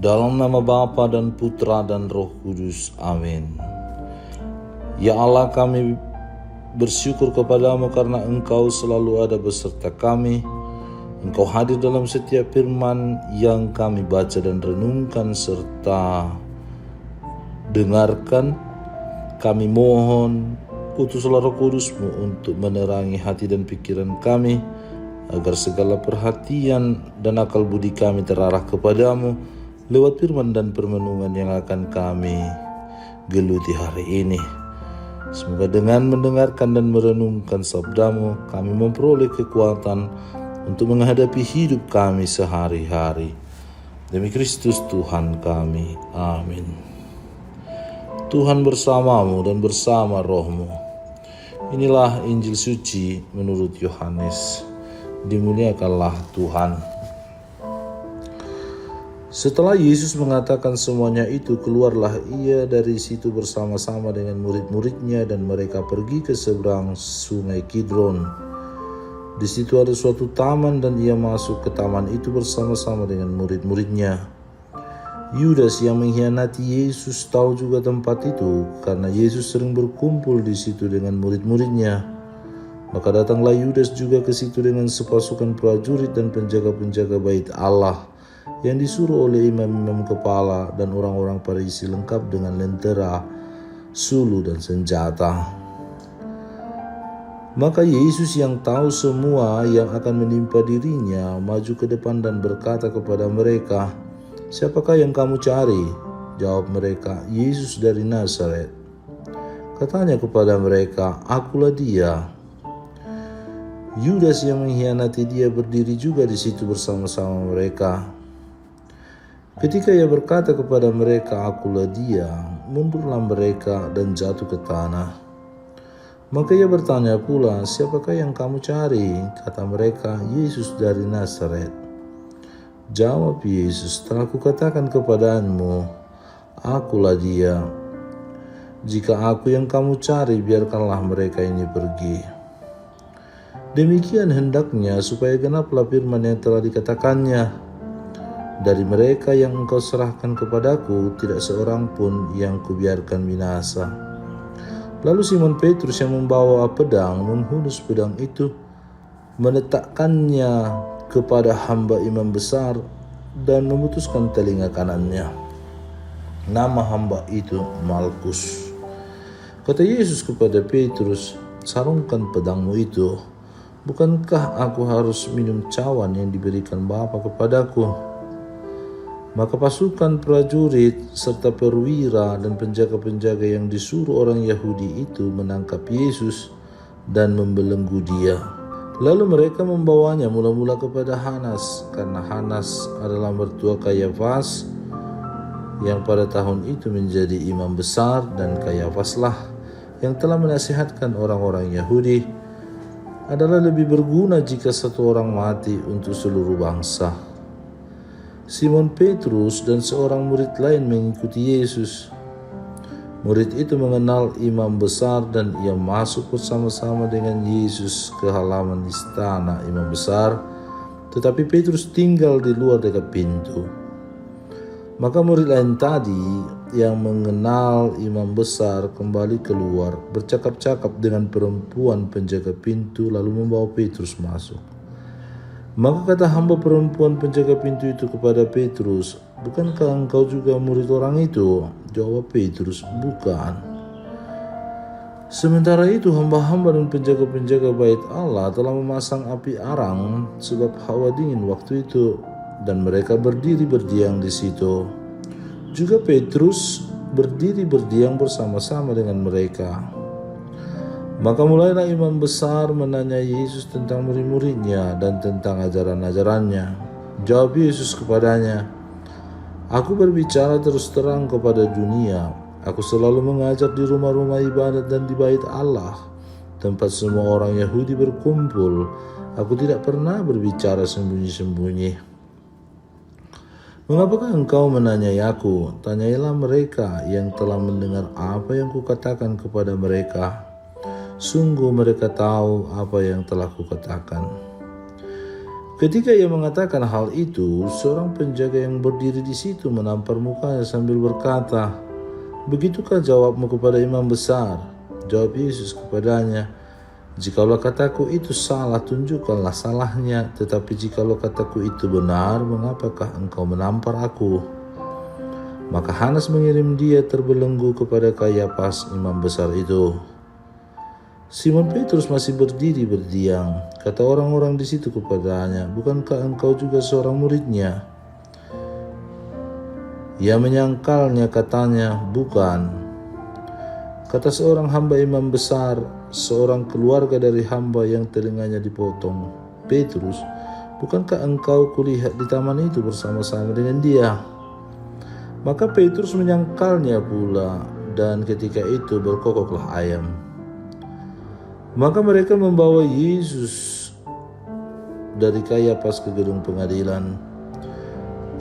Dalam nama Bapa dan Putra dan Roh Kudus. Amin. Ya Allah, kami bersyukur kepadamu karena Engkau selalu ada beserta kami. Engkau hadir dalam setiap firman yang kami baca dan renungkan serta dengarkan. Kami mohon utuslah Roh Kudus-Mu untuk menerangi hati dan pikiran kami, agar segala perhatian dan akal budi kami terarah kepadamu lewat firman dan permenungan yang akan kami geluti hari ini. Semoga dengan mendengarkan dan merenungkan sabdamu, kami memperoleh kekuatan untuk menghadapi hidup kami sehari-hari. Demi Kristus Tuhan kami. Amin. Tuhan bersamamu dan bersama rohmu. Inilah Injil suci menurut Yohanes. Dimuliakanlah Tuhan. Setelah Yesus mengatakan semuanya itu, keluarlah ia dari situ bersama-sama dengan murid-muridnya dan mereka pergi ke seberang sungai Kidron. Di situ ada suatu taman dan ia masuk ke taman itu bersama-sama dengan murid-muridnya. Yudas yang mengkhianati Yesus tahu juga tempat itu karena Yesus sering berkumpul di situ dengan murid-muridnya. Maka datanglah Yudas juga ke situ dengan sepasukan prajurit dan penjaga-penjaga bait Allah yang disuruh oleh imam-imam kepala dan orang-orang Farisi lengkap dengan lentera, sulu dan senjata. Maka Yesus yang tahu semua yang akan menimpa dirinya maju ke depan dan berkata kepada mereka, "Siapakah yang kamu cari?" Jawab mereka, "Yesus dari Nazaret." Katanya kepada mereka, "Akulah dia." Yudas yang mengkhianati dia berdiri juga di situ bersama-sama mereka. Ketika ia berkata kepada mereka, "Akulah dia," mundurlah mereka dan jatuh ke tanah. Maka ia bertanya pula, "Siapakah yang kamu cari?" Kata mereka, "Yesus dari Nazaret." Jawab Yesus, "Telah kukatakan kepadamu, akulah dia. Jika aku yang kamu cari, biarkanlah mereka ini pergi." Demikian hendaknya supaya genaplah firman yang telah dikatakannya, "Dari mereka yang engkau serahkan kepadaku, tidak seorang pun yang kubiarkan binasa." Lalu Simon Petrus yang membawa pedang menghunus pedang itu, meletakkannya kepada hamba imam besar dan memutuskan telinga kanannya. Nama hamba itu Malkus. Kata Yesus kepada Petrus, "Sarungkan pedangmu itu. Bukankah aku harus minum cawan yang diberikan Bapa kepadaku?" Maka pasukan prajurit serta perwira dan penjaga-penjaga yang disuruh orang Yahudi itu menangkap Yesus dan membelenggu dia. Lalu mereka membawanya mula-mula kepada Hanas, karena Hanas adalah mertua Kayafas yang pada tahun itu menjadi imam besar, dan Kayafaslah yang telah menasihatkan orang-orang Yahudi adalah lebih berguna jika satu orang mati untuk seluruh bangsa. Simon Petrus dan seorang murid lain mengikuti Yesus. Murid itu mengenal imam besar dan ia masuk bersama-sama dengan Yesus ke halaman istana imam besar, tetapi Petrus tinggal di luar dekat pintu. Maka murid lain tadi yang mengenal imam besar kembali keluar, bercakap-cakap dengan perempuan penjaga pintu, lalu membawa Petrus masuk. Maka kata hamba perempuan penjaga pintu itu kepada Petrus, "Bukankah engkau juga murid orang itu?" Jawab Petrus, "Bukan." Sementara itu hamba-hamba dan penjaga-penjaga bait Allah telah memasang api arang sebab hawa dingin waktu itu, dan mereka berdiri berdiam di situ. Juga Petrus berdiri berdiam bersama-sama dengan mereka. Maka mulailah imam besar menanya Yesus tentang murid-muridnya dan tentang ajaran-ajarannya. Jawab Yesus kepadanya, "Aku berbicara terus terang kepada dunia. Aku selalu mengajar di rumah-rumah ibadat dan di bait Allah, tempat semua orang Yahudi berkumpul. Aku tidak pernah berbicara sembunyi-sembunyi. Mengapakah engkau menanyai aku? Tanyailah mereka yang telah mendengar apa yang kukatakan kepada mereka. Sungguh mereka tahu apa yang telah kukatakan." Ketika ia mengatakan hal itu, seorang penjaga yang berdiri di situ menampar mukanya sambil berkata, "Begitukah jawabmu kepada imam besar?" Jawab Yesus kepadanya, "Jikalau kataku itu salah, tunjukkanlah salahnya. Tetapi jikalau kataku itu benar, mengapakah engkau menampar aku?" Maka Hanas mengirim dia terbelenggu kepada Kayafas, imam besar itu. Simon Petrus masih berdiri berdiam. Kata orang-orang di situ kepadanya, "Bukankah engkau juga seorang muridnya?" Ia menyangkalnya, katanya, "Bukan." Kata seorang hamba imam besar, seorang keluarga dari hamba yang telinganya dipotong, "Petrus, bukankah engkau kulihat di taman itu bersama-sama dengan dia?" Maka Petrus menyangkalnya pula, dan ketika itu berkokoklah ayam. Maka mereka membawa Yesus dari Kayafas ke gedung pengadilan.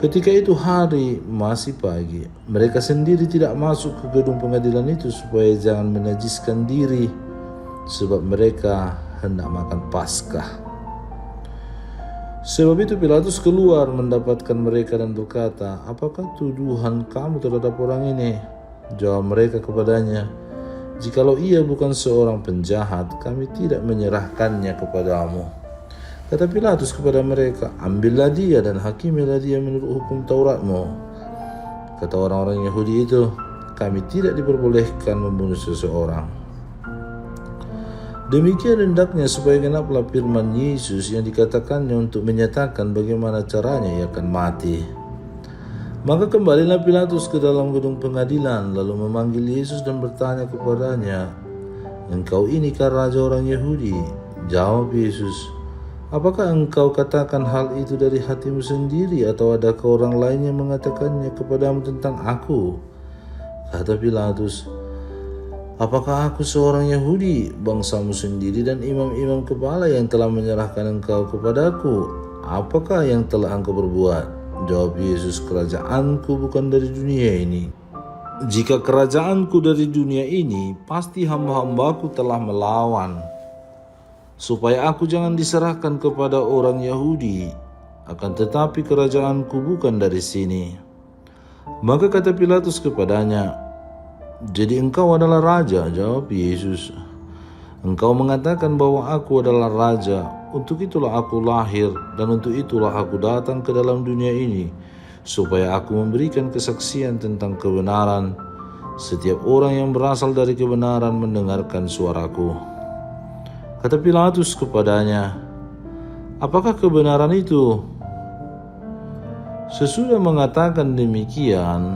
Ketika itu hari masih pagi. Mereka sendiri tidak masuk ke gedung pengadilan itu supaya jangan menajiskan diri, sebab mereka hendak makan Paskah. Sebab itu Pilatus keluar mendapatkan mereka dan berkata, "Apakah tuduhan kamu terhadap orang ini?" Jawab mereka kepadanya, "Jikalau ia bukan seorang penjahat, kami tidak menyerahkannya kepadamu." Kata Pilatus kepada mereka, "Ambillah dia dan hakimilah dia menurut hukum Tauratmu." Kata orang-orang Yahudi itu, "Kami tidak diperbolehkan membunuh seseorang." Demikian hendaknya supaya genaplah firman Yesus yang dikatakannya untuk menyatakan bagaimana caranya ia akan mati. Maka kembalilah Pilatus ke dalam gedung pengadilan, lalu memanggil Yesus dan bertanya kepadanya, "Engkau inikah raja orang Yahudi?" Jawab Yesus, "Apakah engkau katakan hal itu dari hatimu sendiri, atau adakah orang lain yang mengatakannya kepadamu tentang aku?" Kata Pilatus, "Apakah aku seorang Yahudi? Bangsamu sendiri dan imam-imam kepala yang telah menyerahkan engkau kepadaku. Apakah yang telah engkau berbuat?" Jawab Yesus, "Kerajaanku bukan dari dunia ini. Jika kerajaanku dari dunia ini, pasti hamba-hambaku telah melawan, supaya aku jangan diserahkan kepada orang Yahudi. Akan tetapi kerajaanku bukan dari sini." Maka kata Pilatus kepadanya, "Jadi engkau adalah raja?" Jawab Yesus, "Engkau mengatakan bahwa aku adalah raja. Untuk itulah aku lahir dan untuk itulah aku datang ke dalam dunia ini, supaya aku memberikan kesaksian tentang kebenaran. Setiap orang yang berasal dari kebenaran mendengarkan suaraku." Kata Pilatus kepadanya, "Apakah kebenaran itu?" Sesudah mengatakan demikian,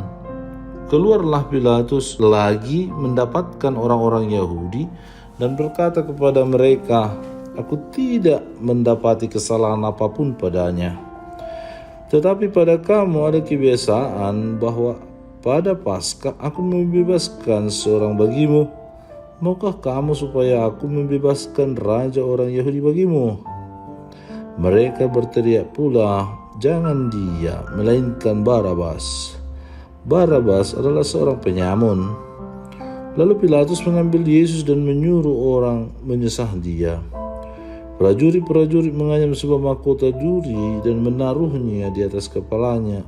keluarlah Pilatus lagi mendapatkan orang-orang Yahudi dan berkata kepada mereka, "Aku tidak mendapati kesalahan apapun padanya. Tetapi pada kamu ada kebiasaan bahwa pada Paskah aku membebaskan seorang bagimu. Maukah kamu supaya aku membebaskan raja orang Yahudi bagimu?" Mereka berteriak pula, "Jangan dia, melainkan Barabas." Barabas adalah seorang penyamun. Lalu Pilatus mengambil Yesus dan menyuruh orang menyesah dia. Prajurit-prajurit menganyam sebuah mahkota duri dan menaruhnya di atas kepalanya.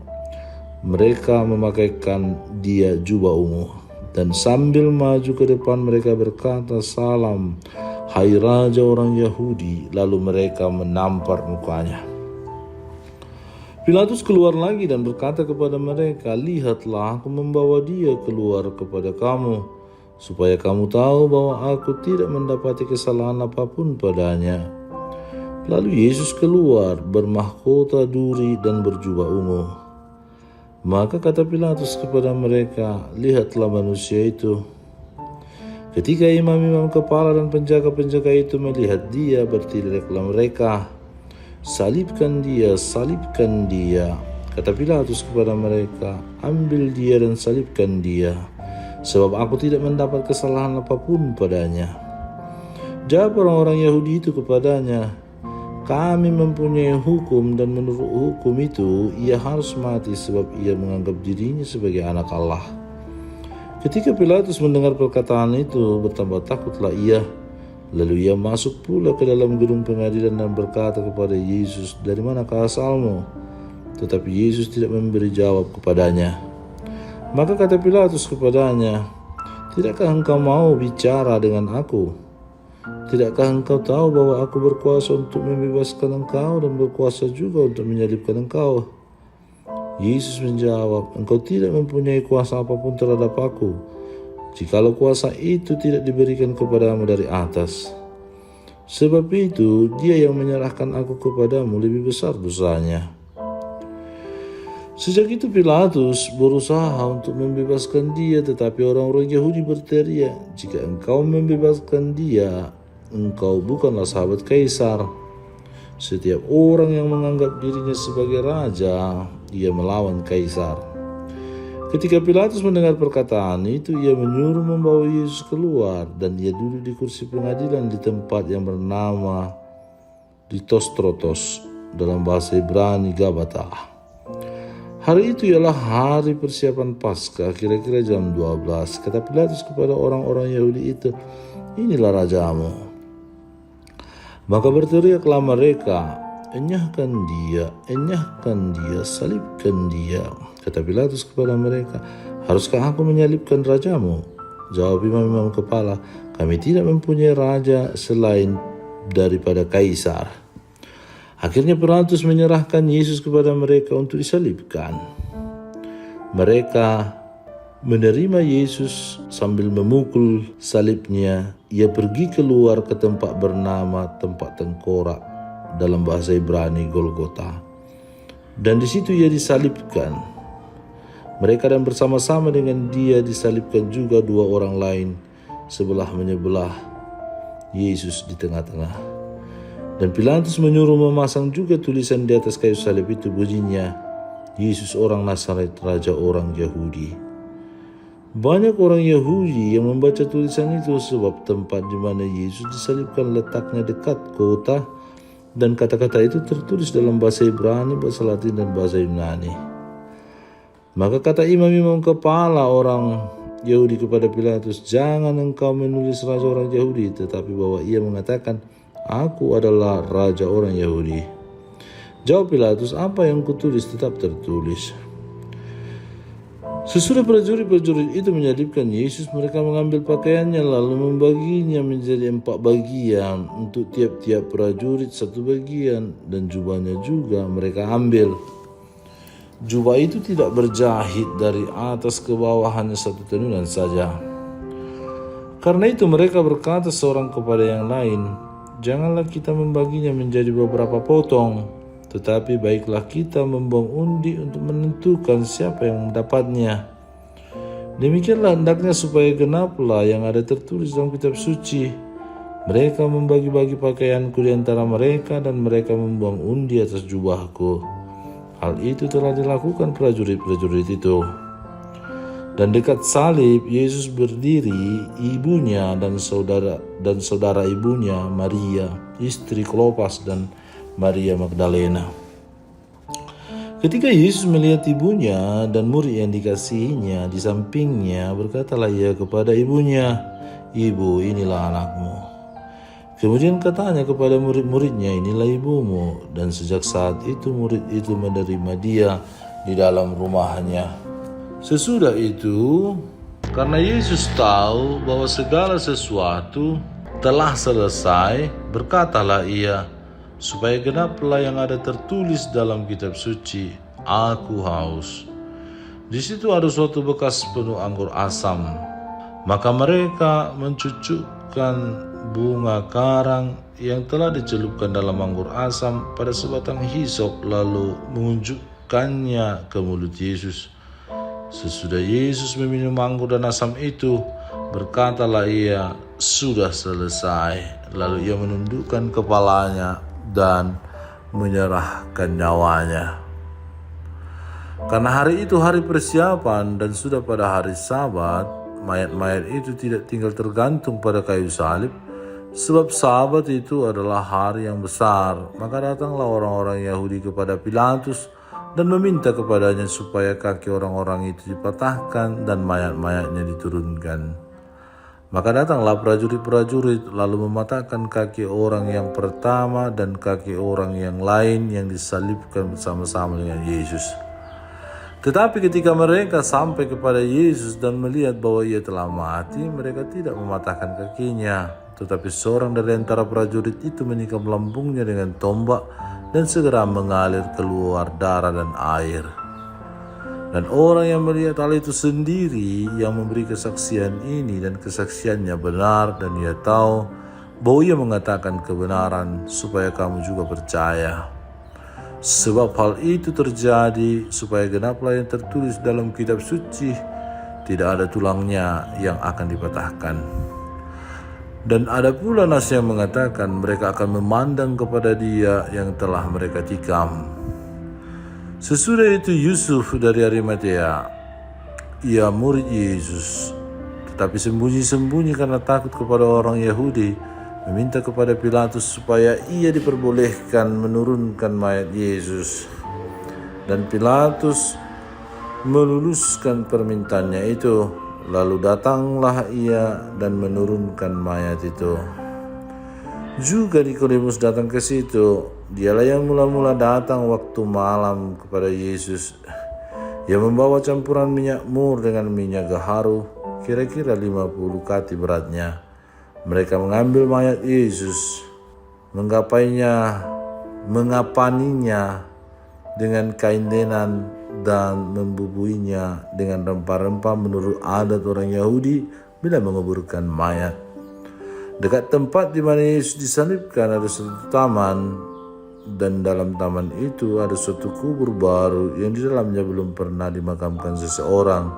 Mereka memakaikan dia jubah ungu, dan sambil maju ke depan mereka berkata, "Salam, hai Raja orang Yahudi." Lalu mereka menampar mukanya. Pilatus keluar lagi dan berkata kepada mereka, "Lihatlah, aku membawa dia keluar kepada kamu, supaya kamu tahu bahwa aku tidak mendapati kesalahan apapun padanya." Lalu Yesus keluar bermahkota duri dan berjubah ungu. Maka kata Pilatus kepada mereka, "Lihatlah manusia itu." Ketika imam-imam kepala dan penjaga-penjaga itu melihat dia, berteriaklah mereka, "Salibkan dia, salibkan dia." Kata Pilatus kepada mereka, "Ambil dia dan salibkan dia, sebab aku tidak mendapat kesalahan apapun padanya." Jawab orang-orang Yahudi itu kepadanya, "Kami mempunyai hukum, dan menurut hukum itu ia harus mati sebab ia menganggap dirinya sebagai anak Allah." Ketika Pilatus mendengar perkataan itu, bertambah takutlah ia. Lalu ia masuk pula ke dalam gedung pengadilan dan berkata kepada Yesus, "Dari manakah asalmu?" Tetapi Yesus tidak memberi jawab kepadanya. Maka kata Pilatus kepadanya, "Tidakkah engkau mau bicara dengan aku? Tidakkah engkau tahu bahwa aku berkuasa untuk membebaskan engkau dan berkuasa juga untuk menyalibkan engkau?" Yesus menjawab, "Engkau tidak mempunyai kuasa apapun terhadap aku, jikalau kuasa itu tidak diberikan kepadamu dari atas. Sebab itu dia yang menyerahkan aku kepadamu lebih besar dosanya." Sejak itu Pilatus berusaha untuk membebaskan dia, tetapi orang-orang Yahudi berteriak, "Jika engkau membebaskan dia, engkau bukanlah sahabat Kaisar. Setiap orang yang menganggap dirinya sebagai raja, ia melawan Kaisar." Ketika Pilatus mendengar perkataan itu, ia menyuruh membawa Yesus keluar, dan ia duduk di kursi pengadilan di tempat yang bernama Litostrotos, dalam bahasa Ibrani Gabata. Hari itu ialah hari persiapan Paskah, kira-kira jam 12. Kata Pilatus kepada orang-orang Yahudi itu, "Inilah rajamu." Maka berteriaklah mereka, enyahkan dia, salibkan dia." Kata Pilatus kepada mereka, "Haruskah aku menyalibkan rajamu?" Jawab imam-imam kepala, "Kami tidak mempunyai raja selain daripada Kaisar." Akhirnya Pilatus menyerahkan Yesus kepada mereka untuk disalibkan. Mereka menerima Yesus sambil memukul salibnya. Ia pergi keluar ke tempat bernama tempat tengkorak, dalam bahasa Ibrani Golgota. Dan di situ ia disalibkan. Mereka dan bersama-sama dengan dia disalibkan juga dua orang lain, sebelah menyebelah Yesus di tengah-tengah. Dan Pilatus menyuruh memasang juga tulisan di atas kayu salib itu, bunyinya, "Yesus orang Nazaret, Raja orang Yahudi." Banyak orang Yahudi yang membaca tulisan itu, sebab tempat di mana Yesus disalibkan letaknya dekat kota, dan kata-kata itu tertulis dalam bahasa Ibrani, bahasa Latin, dan bahasa Yunani. Maka kata imam-imam kepala orang Yahudi kepada Pilatus, "Jangan engkau menulis raja orang Yahudi, tetapi bahwa ia mengatakan, 'Aku adalah raja orang Yahudi.'" Jawab Pilatus, "Apa yang kutulis tetap tertulis." Sesudah prajurit-prajurit itu menyalibkan Yesus, mereka mengambil pakaiannya lalu membaginya menjadi 4 bagian, untuk tiap-tiap prajurit 1 bagian, dan jubahnya juga mereka ambil. Jubah itu tidak berjahit, dari atas ke bawah hanya 1 tenunan saja. Karena itu mereka berkata seorang kepada yang lain, "Janganlah kita membaginya menjadi beberapa potong, tetapi baiklah kita membuang undi untuk menentukan siapa yang mendapatnya. Demikianlah hendaknya supaya genaplah yang ada tertulis dalam kitab suci. Mereka membagi-bagi pakaianku di antara mereka, dan mereka membuang undi atas jubahku." Hal itu telah dilakukan prajurit-prajurit itu. Dan dekat salib Yesus berdiri ibunya dan saudara ibunya, Maria, istri Klopas, dan Maria Magdalena. Ketika Yesus melihat ibunya dan murid yang dikasihinya di sampingnya, berkatalah ia kepada ibunya, "Ibu, inilah anakmu." Kemudian katanya kepada murid-muridnya, "Inilah ibumu." Dan sejak saat itu murid itu menerima dia di dalam rumahnya. Sesudah itu, karena Yesus tahu bahwa segala sesuatu telah selesai, berkatalah ia, supaya genaplah yang ada tertulis dalam kitab suci, "Aku haus." Di situ ada suatu bekas penuh anggur asam. Maka mereka mencucukkan bunga karang yang telah dicelupkan dalam anggur asam pada sebatang hisop, lalu mengunjukkannya ke mulut Yesus. Sesudah Yesus meminum anggur dan asam itu, berkatalah ia, "Sudah selesai." Lalu ia menundukkan kepalanya dan menyerahkan nyawanya. Karena hari itu hari persiapan dan sudah pada hari Sabat, mayat-mayat itu tidak tinggal tergantung pada kayu salib, sebab Sabat itu adalah hari yang besar. Maka datanglah orang-orang Yahudi kepada Pilatus dan meminta kepadanya supaya kaki orang-orang itu dipatahkan dan mayat-mayatnya diturunkan. Maka datanglah prajurit-prajurit lalu mematahkan kaki orang yang pertama dan kaki orang yang lain yang disalibkan bersama-sama dengan Yesus. Tetapi ketika mereka sampai kepada Yesus dan melihat bahwa ia telah mati, mereka tidak mematahkan kakinya. Tetapi seorang dari antara prajurit itu menikam lambungnya dengan tombak dan segera mengalir keluar darah dan air. Dan orang yang melihat hal itu sendiri yang memberi kesaksian ini dan kesaksiannya benar dan ia tahu bahwa ia mengatakan kebenaran supaya kamu juga percaya. Sebab hal itu terjadi supaya genaplah yang tertulis dalam kitab suci, tidak ada tulangnya yang akan dipatahkan. Dan ada pula nas yang mengatakan mereka akan memandang kepada dia yang telah mereka tikam. Sesudah itu Yusuf dari Arimatea, ia murid Yesus, tetapi sembunyi-sembunyi karena takut kepada orang Yahudi, meminta kepada Pilatus supaya ia diperbolehkan menurunkan mayat Yesus. Dan Pilatus meluluskan permintaannya itu, lalu datanglah ia dan menurunkan mayat itu. Juga Nikodemus datang ke situ. Dialah yang mula-mula datang waktu malam kepada Yesus. Ia membawa campuran minyak mur dengan minyak gaharu, kira-kira 50 kati beratnya. Mereka mengambil mayat Yesus, mengapaninya dengan kain lenan dan membubuinya dengan rempah-rempah menurut adat orang Yahudi bila menguburkan mayat. Dekat tempat di mana Yesus disalibkan ada suatu taman, dan dalam taman itu ada suatu kubur baru yang di dalamnya belum pernah dimakamkan seseorang.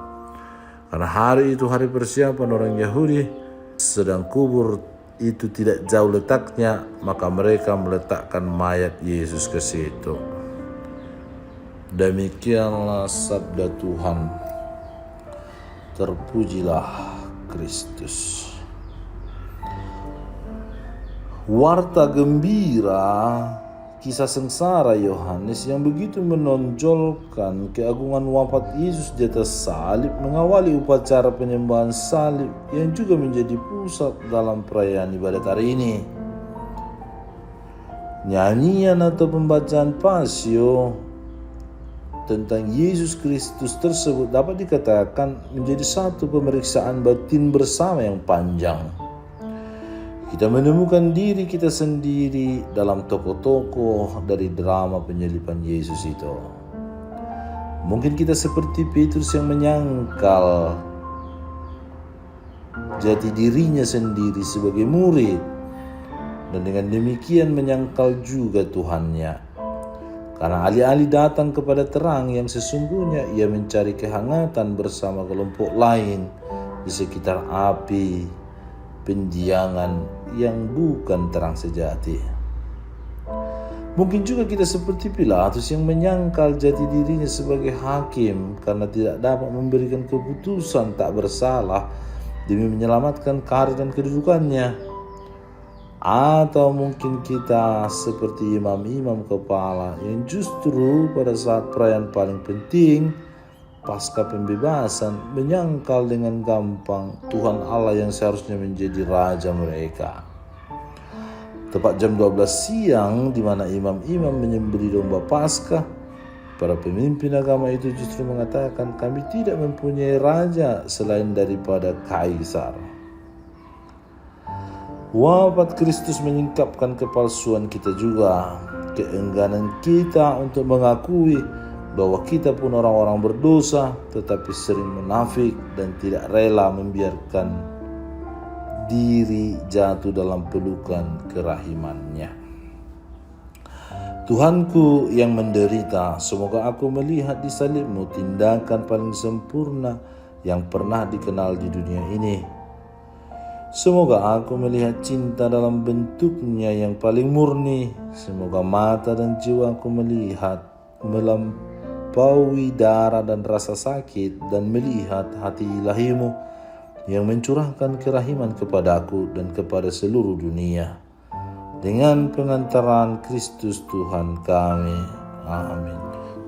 Karena hari itu hari persiapan orang Yahudi, sedang kubur itu tidak jauh letaknya, maka mereka meletakkan mayat Yesus ke situ. Demikianlah sabda Tuhan. Terpujilah Kristus. Warta gembira kisah sengsara Yohanes yang begitu menonjolkan keagungan wafat Yesus di atas salib mengawali upacara penyembahan salib yang juga menjadi pusat dalam perayaan ibadat hari ini. Nyanyian atau pembacaan pasio tentang Yesus Kristus tersebut dapat dikatakan menjadi satu pemeriksaan batin bersama yang panjang. Kita menemukan diri kita sendiri dalam tokoh-tokoh dari drama penyaliban Yesus itu. Mungkin kita seperti Petrus yang menyangkal jati dirinya sendiri sebagai murid, dan dengan demikian menyangkal juga Tuhannya. Karena alih-alih datang kepada terang yang sesungguhnya, ia mencari kehangatan bersama kelompok lain di sekitar api pendiangan yang bukan terang sejati. Mungkin juga kita seperti Pilatus yang menyangkal jati dirinya sebagai hakim karena tidak dapat memberikan keputusan tak bersalah demi menyelamatkan karir dan kedudukannya. Atau mungkin kita seperti imam-imam kepala yang justru pada saat perayaan paling penting pasca pembebasan menyangkal dengan gampang Tuhan Allah yang seharusnya menjadi raja mereka. Tepat jam 12 siang di mana imam-imam menyembelih domba Paskah, para pemimpin agama itu justru mengatakan, kami tidak mempunyai raja selain daripada kaisar. Wafat Kristus menyingkapkan kepalsuan kita juga, keengganan kita untuk mengakui bahwa kita pun orang-orang berdosa, tetapi sering munafik dan tidak rela membiarkan diri jatuh dalam pelukan kerahimannya. Tuhanku yang menderita, semoga aku melihat di salibmu tindakan paling sempurna yang pernah dikenal di dunia ini. Semoga aku melihat cinta dalam bentuknya yang paling murni. Semoga mata dan jiwaku melihat melampaui darah dan rasa sakit dan melihat hati ilahimu yang mencurahkan kerahiman kepadaku dan kepada seluruh dunia. Dengan pengantaran Kristus Tuhan kami. Amin.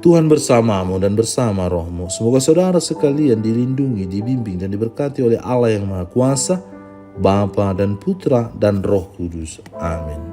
Tuhan bersamamu dan bersama rohmu. Semoga saudara sekalian dilindungi, dibimbing dan diberkati oleh Allah yang Maha Kuasa, Bapa dan Putra dan Roh Kudus. Amin.